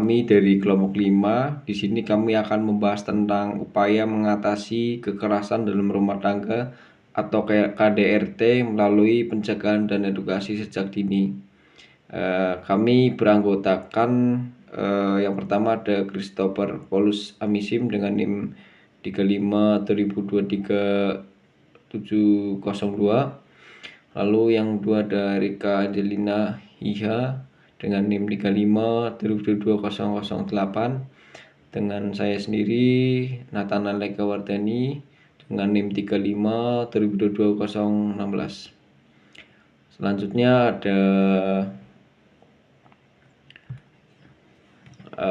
kami dari kelompok 5. Di sini kami akan membahas tentang upaya mengatasi kekerasan dalam rumah tangga atau KDRT melalui pencegahan dan edukasi sejak dini. Kami beranggotakan yang pertama ada Christopher Paulus Amisim dengan NIM 35 2023 702. Lalu yang kedua ada Rika Angelina Hiha dengan NIM 35 2022 008. Dengan saya sendiri Nathanael Eka Wardani dengan NIM 35 2022 016. Selanjutnya ada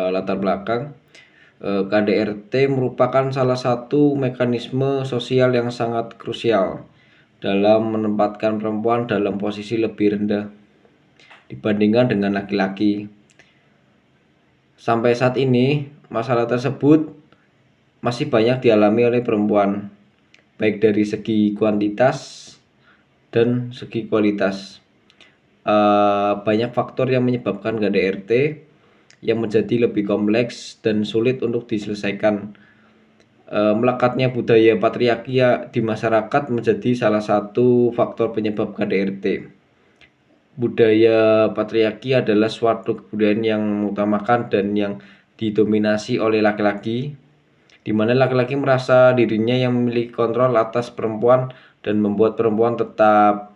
latar belakang. KDRT merupakan salah satu mekanisme sosial yang sangat krusial dalam menempatkan perempuan dalam posisi lebih rendah dibandingkan dengan laki-laki. Sampai saat ini, masalah tersebut masih banyak dialami oleh perempuan, baik dari segi kuantitas dan segi kualitas. Banyak faktor yang menyebabkan KDRT yang menjadi lebih kompleks dan sulit untuk diselesaikan. Melekatnya budaya patriarki di masyarakat menjadi salah satu faktor penyebab KDRT. Budaya patriarki adalah suatu kebudayaan yang mengutamakan dan yang didominasi oleh laki-laki, di mana laki-laki merasa dirinya yang memiliki kontrol atas perempuan dan membuat perempuan tetap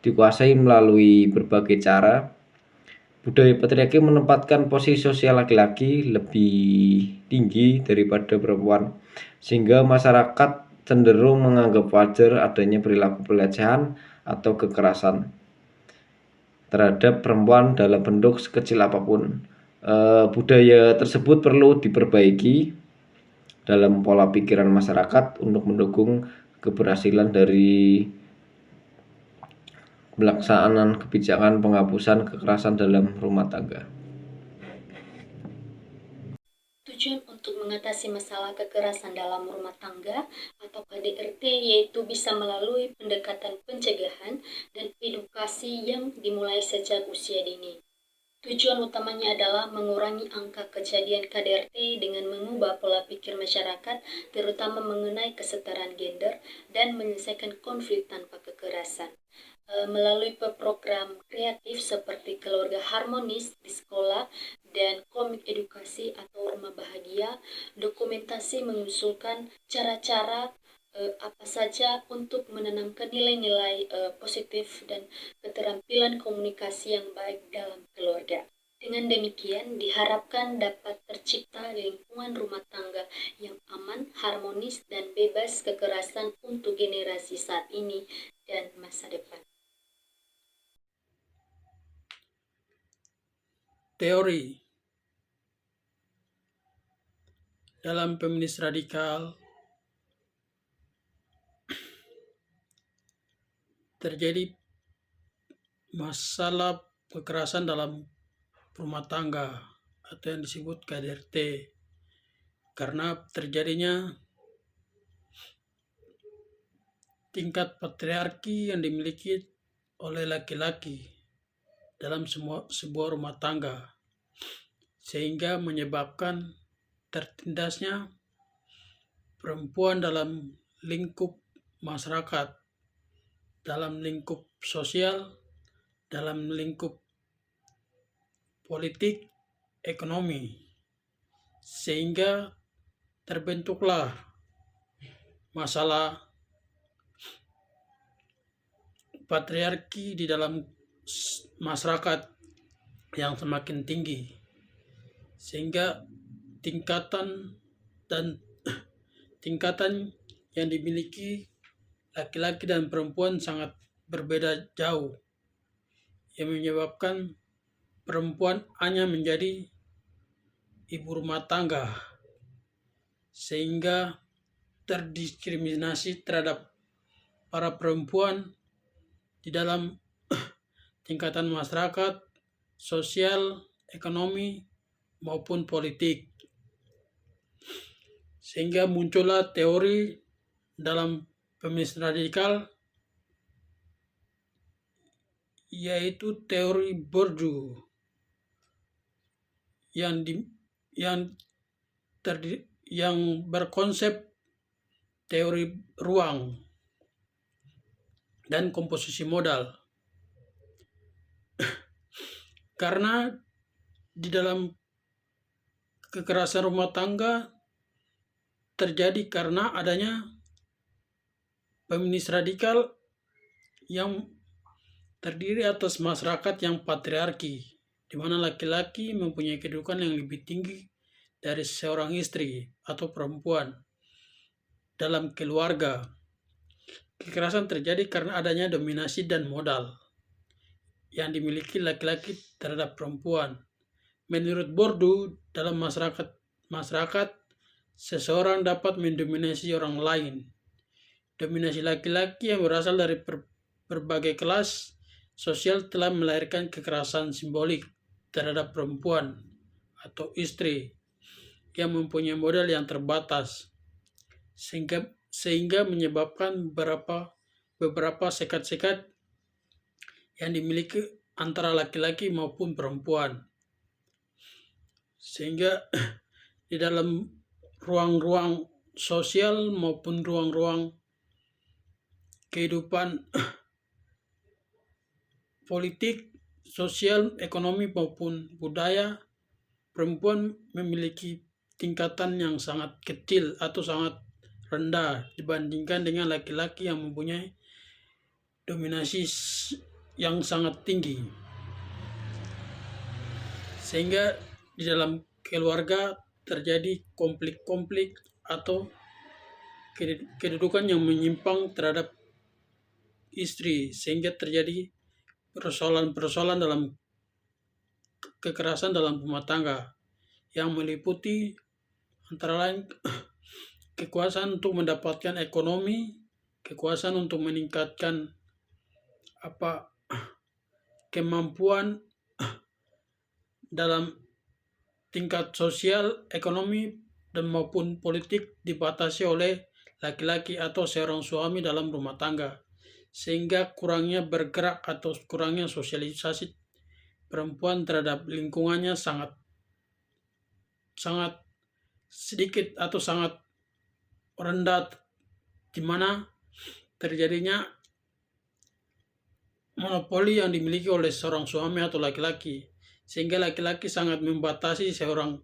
dikuasai melalui berbagai cara. Budaya patriarki menempatkan posisi sosial laki-laki lebih tinggi daripada perempuan, sehingga masyarakat cenderung menganggap wajar adanya perilaku pelecehan atau kekerasan terhadap perempuan dalam bentuk sekecil apapun. Budaya tersebut perlu diperbaiki dalam pola pikiran masyarakat untuk mendukung keberhasilan dari pelaksanaan kebijakan penghapusan kekerasan dalam rumah tangga. Tujuan untuk mengatasi masalah kekerasan dalam rumah tangga atau KDRT yaitu bisa melalui pendekatan pencegahan dan edukasi yang dimulai sejak usia dini. Tujuan utamanya adalah mengurangi angka kejadian KDRT dengan mengubah pola pikir masyarakat, terutama mengenai kesetaraan gender dan menyelesaikan konflik tanpa kekerasan. Melalui program kreatif seperti keluarga harmonis di sekolah dan komik edukasi atau rumah bahagia, dokumentasi mengusulkan cara-cara apa saja untuk menanamkan nilai-nilai positif dan keterampilan komunikasi yang baik dalam keluarga. Dengan demikian, diharapkan dapat tercipta lingkungan rumah tangga yang aman, harmonis, dan bebas kekerasan untuk generasi saat ini dan masa depan. Teori dalam feminis radikal terjadi masalah kekerasan dalam rumah tangga atau yang disebut KDRT karena terjadinya tingkat patriarki yang dimiliki oleh laki-laki dalam sebuah rumah tangga, sehingga menyebabkan tertindasnya perempuan dalam lingkup masyarakat, dalam lingkup sosial, dalam lingkup politik, ekonomi, sehingga terbentuklah masalah patriarki di dalam masyarakat yang semakin tinggi, sehingga tingkatan yang dimiliki laki-laki dan perempuan sangat berbeda jauh, yang menyebabkan perempuan hanya menjadi ibu rumah tangga, sehingga terdiskriminasi terhadap para perempuan di dalam tingkatan masyarakat, sosial, ekonomi, maupun politik. Sehingga muncullah teori dalam feminis radikal, yaitu teori Bourdieu, yang berkonsep teori ruang dan komposisi modal. Karena di dalam kekerasan rumah tangga terjadi karena adanya feminis radikal yang terdiri atas masyarakat yang patriarki, di mana laki-laki mempunyai kedudukan yang lebih tinggi dari seorang istri atau perempuan dalam keluarga. Kekerasan terjadi karena adanya dominasi dan modal yang dimiliki laki-laki terhadap perempuan. Menurut Bourdieu, dalam masyarakat seseorang dapat mendominasi orang lain. Dominasi laki-laki yang berasal dari berbagai kelas sosial telah melahirkan kekerasan simbolik terhadap perempuan atau istri yang mempunyai modal yang terbatas, sehingga menyebabkan beberapa sekat-sekat yang dimiliki antara laki-laki maupun perempuan. Sehingga di dalam ruang-ruang sosial maupun ruang-ruang kehidupan politik, sosial, ekonomi maupun budaya, perempuan memiliki tingkatan yang sangat kecil atau sangat rendah dibandingkan dengan laki-laki yang mempunyai dominasi yang sangat tinggi. Sehingga di dalam keluarga terjadi konflik-konflik atau kedudukan yang menyimpang terhadap istri, sehingga terjadi persoalan-persoalan dalam kekerasan dalam rumah tangga yang meliputi antara lain kekuasaan untuk mendapatkan ekonomi, kekuasaan untuk meningkatkan kemampuan dalam tingkat sosial, ekonomi, dan maupun politik dibatasi oleh laki-laki atau seorang suami dalam rumah tangga, sehingga kurangnya bergerak atau kurangnya sosialisasi perempuan terhadap lingkungannya sangat sedikit atau sangat rendah, di mana terjadinya monopoli yang dimiliki oleh seorang suami atau laki-laki, sehingga laki-laki sangat membatasi seorang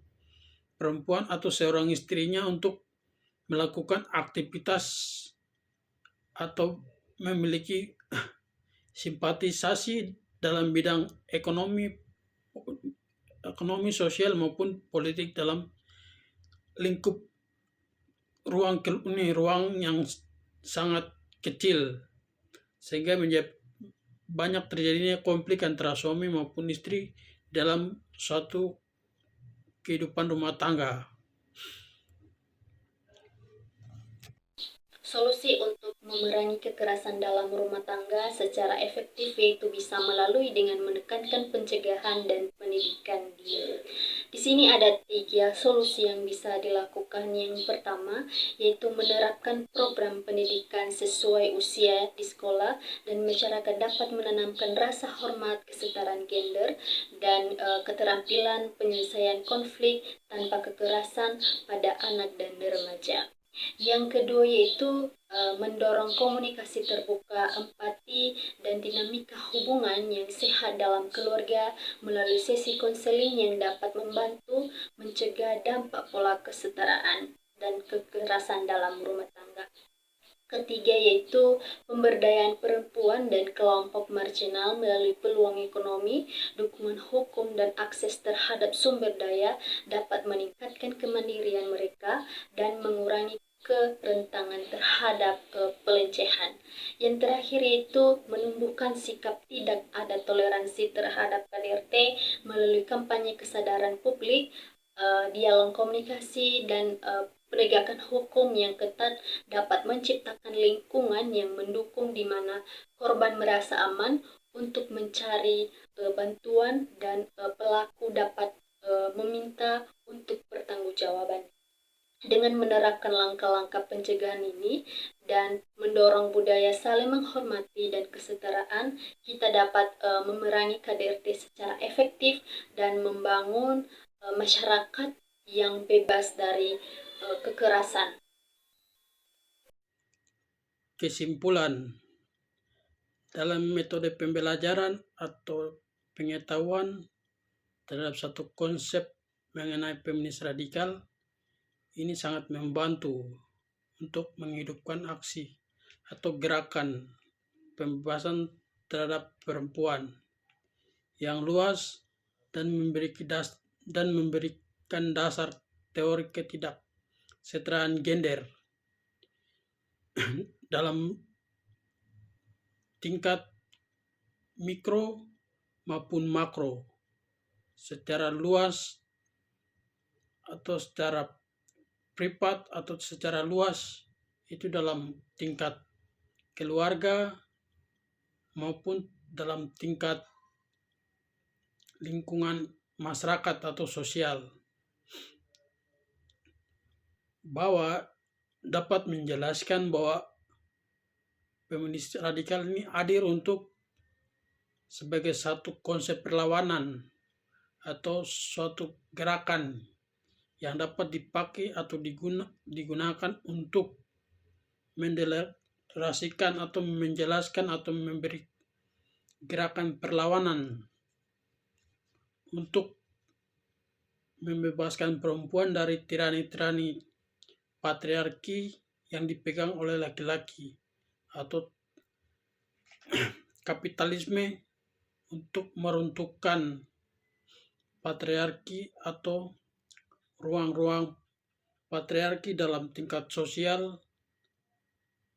perempuan atau seorang istrinya untuk melakukan aktivitas atau memiliki simpatisasi dalam bidang ekonomi sosial maupun politik dalam lingkup ruang yang sangat kecil, sehingga banyak terjadinya konflik antara suami maupun istri dalam suatu kehidupan rumah tangga. Solusi untuk memerangi kekerasan dalam rumah tangga secara efektif yaitu bisa melalui dengan menekankan pencegahan dan pendidikan dini. Di sini ada 3 solusi yang bisa dilakukan. Yang pertama yaitu menerapkan program pendidikan sesuai usia di sekolah, dan masyarakat dapat menanamkan rasa hormat, kesetaraan gender, dan keterampilan penyelesaian konflik tanpa kekerasan pada anak dan remaja. Yang kedua yaitu mendorong komunikasi terbuka, empati, dan dinamika hubungan yang sehat dalam keluarga melalui sesi konseling yang dapat membantu mencegah dampak pola kesetaraan dan kekerasan dalam rumah tangga. Ketiga yaitu pemberdayaan perempuan dan kelompok marginal melalui peluang ekonomi, dukungan hukum, dan akses terhadap sumber daya dapat meningkatkan kemandirian mereka dan mengurangi kerentangan terhadap pelecehan. Yang terakhir yaitu menumbuhkan sikap tidak ada toleransi terhadap KDRT melalui kampanye kesadaran publik, dialog komunikasi, dan penegakan hukum yang ketat dapat menciptakan lingkungan yang mendukung di mana korban merasa aman untuk mencari bantuan dan pelaku dapat meminta untuk pertanggungjawaban. Dengan menerapkan langkah-langkah pencegahan ini dan mendorong budaya saling menghormati dan kesetaraan, kita dapat memerangi KDRT secara efektif dan membangun masyarakat yang bebas dari kekerasan. Kesimpulan, dalam metode pembelajaran atau pengetahuan terhadap satu konsep mengenai feminis radikal, ini sangat membantu untuk menghidupkan aksi atau gerakan pembebasan terhadap perempuan yang luas dan memberikan dasar teori ketidaksetaraan gender dalam tingkat mikro maupun makro, secara luas atau secara privat atau secara luas, itu dalam tingkat keluarga maupun dalam tingkat lingkungan masyarakat atau sosial, bahwa dapat menjelaskan bahwa feminis radikal ini hadir untuk sebagai satu konsep perlawanan atau suatu gerakan yang dapat dipakai atau digunakan untuk mendeklarasikan atau menjelaskan atau memberi gerakan perlawanan untuk membebaskan perempuan dari tirani-tirani patriarki yang dipegang oleh laki-laki atau kapitalisme, untuk meruntuhkan patriarki atau ruang-ruang patriarki dalam tingkat sosial,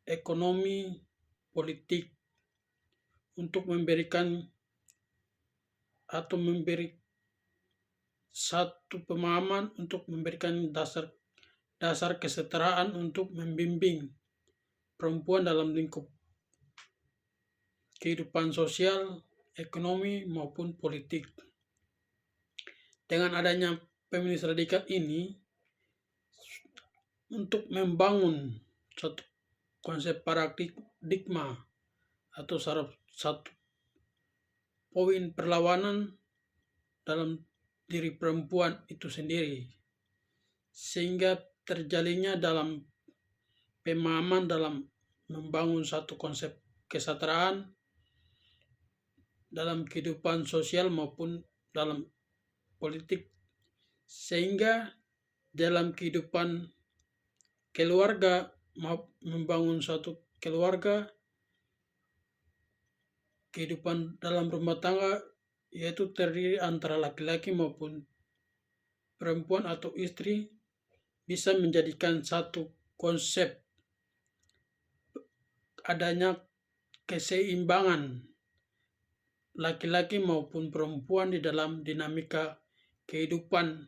ekonomi, politik, untuk memberikan atau memberi satu pemahaman untuk memberikan dasar kesetaraan untuk membimbing perempuan dalam lingkup kehidupan sosial, ekonomi, maupun politik. Dengan adanya feminis radikal ini, untuk membangun satu konsep paradigma atau satu poin perlawanan dalam diri perempuan itu sendiri, sehingga terjalinnya dalam pemahaman dalam membangun satu konsep kesetaraan dalam kehidupan sosial maupun dalam politik, sehingga dalam kehidupan keluarga, membangun suatu keluarga, kehidupan dalam rumah tangga, yaitu terdiri antara laki-laki maupun perempuan atau istri, bisa menjadikan satu konsep adanya keseimbangan laki-laki maupun perempuan di dalam dinamika kehidupan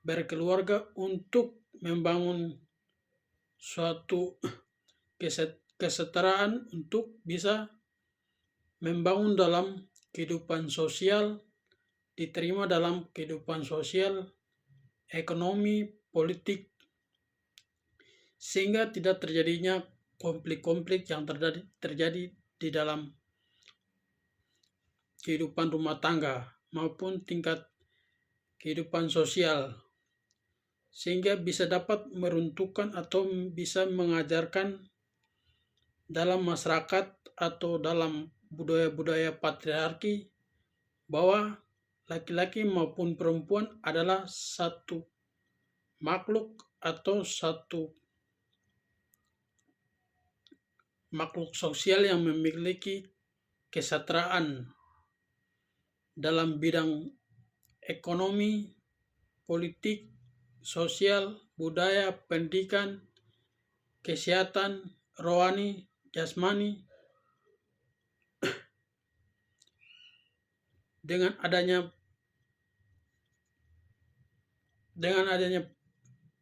berkeluarga untuk membangun suatu kesetaraan untuk bisa membangun dalam kehidupan sosial, diterima dalam kehidupan sosial, ekonomi, politik, sehingga tidak terjadinya konflik-konflik yang terjadi di dalam kehidupan rumah tangga maupun tingkat kehidupan sosial, sehingga bisa dapat meruntuhkan atau bisa mengajarkan dalam masyarakat atau dalam budaya-budaya patriarki bahwa laki-laki maupun perempuan adalah satu makhluk atau satu makhluk sosial yang memiliki kesetaraan dalam bidang ekonomi, politik, sosial, budaya, pendidikan, kesehatan, rohani, jasmani. Dengan adanya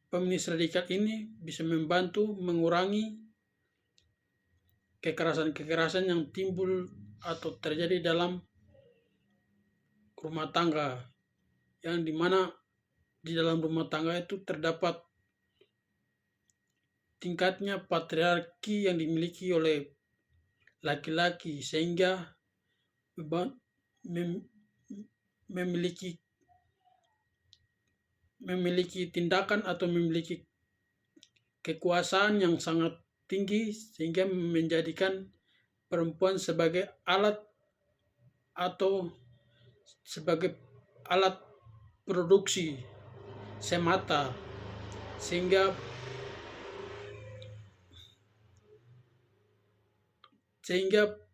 feminis radikal ini bisa membantu mengurangi kekerasan-kekerasan yang timbul atau terjadi dalam rumah tangga, yang dimana di dalam rumah tangga itu terdapat tingkatnya patriarki yang dimiliki oleh laki-laki, sehingga memiliki memiliki tindakan atau memiliki kekuasaan yang sangat tinggi sehingga menjadikan perempuan sebagai alat atau sebagai alat produksi semata, sehingga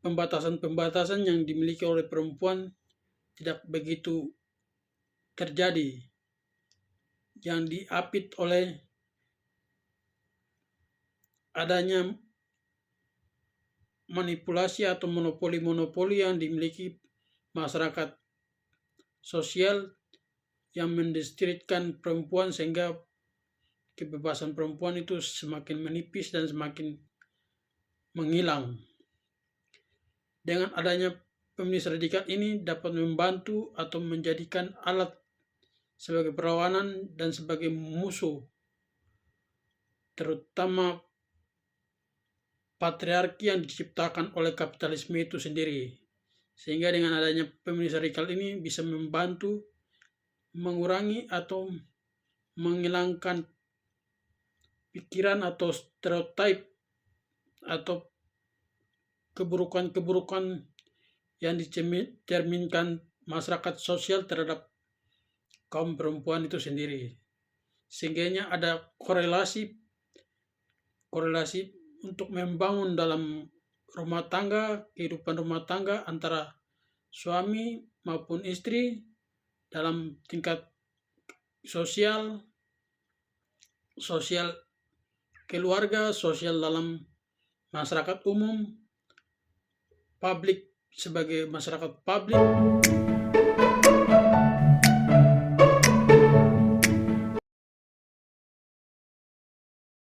pembatasan-pembatasan yang dimiliki oleh perempuan tidak begitu terjadi, yang diapit oleh adanya manipulasi atau monopoli-monopoli yang dimiliki masyarakat sosial yang mendiskreditkan perempuan, sehingga kebebasan perempuan itu semakin menipis dan semakin menghilang. Dengan adanya feminis radikal ini dapat membantu atau menjadikan alat sebagai perlawanan dan sebagai musuh, terutama patriarki yang diciptakan oleh kapitalisme itu sendiri. Sehingga dengan adanya feminis radikal ini bisa membantu mengurangi atau menghilangkan pikiran atau stereotip atau keburukan-keburukan yang dicerminkan masyarakat sosial terhadap kaum perempuan itu sendiri. Sehingga ada korelasi untuk membangun dalam rumah tangga, kehidupan rumah tangga antara suami maupun istri dalam tingkat sosial keluarga, sosial dalam masyarakat umum, publik sebagai masyarakat publik,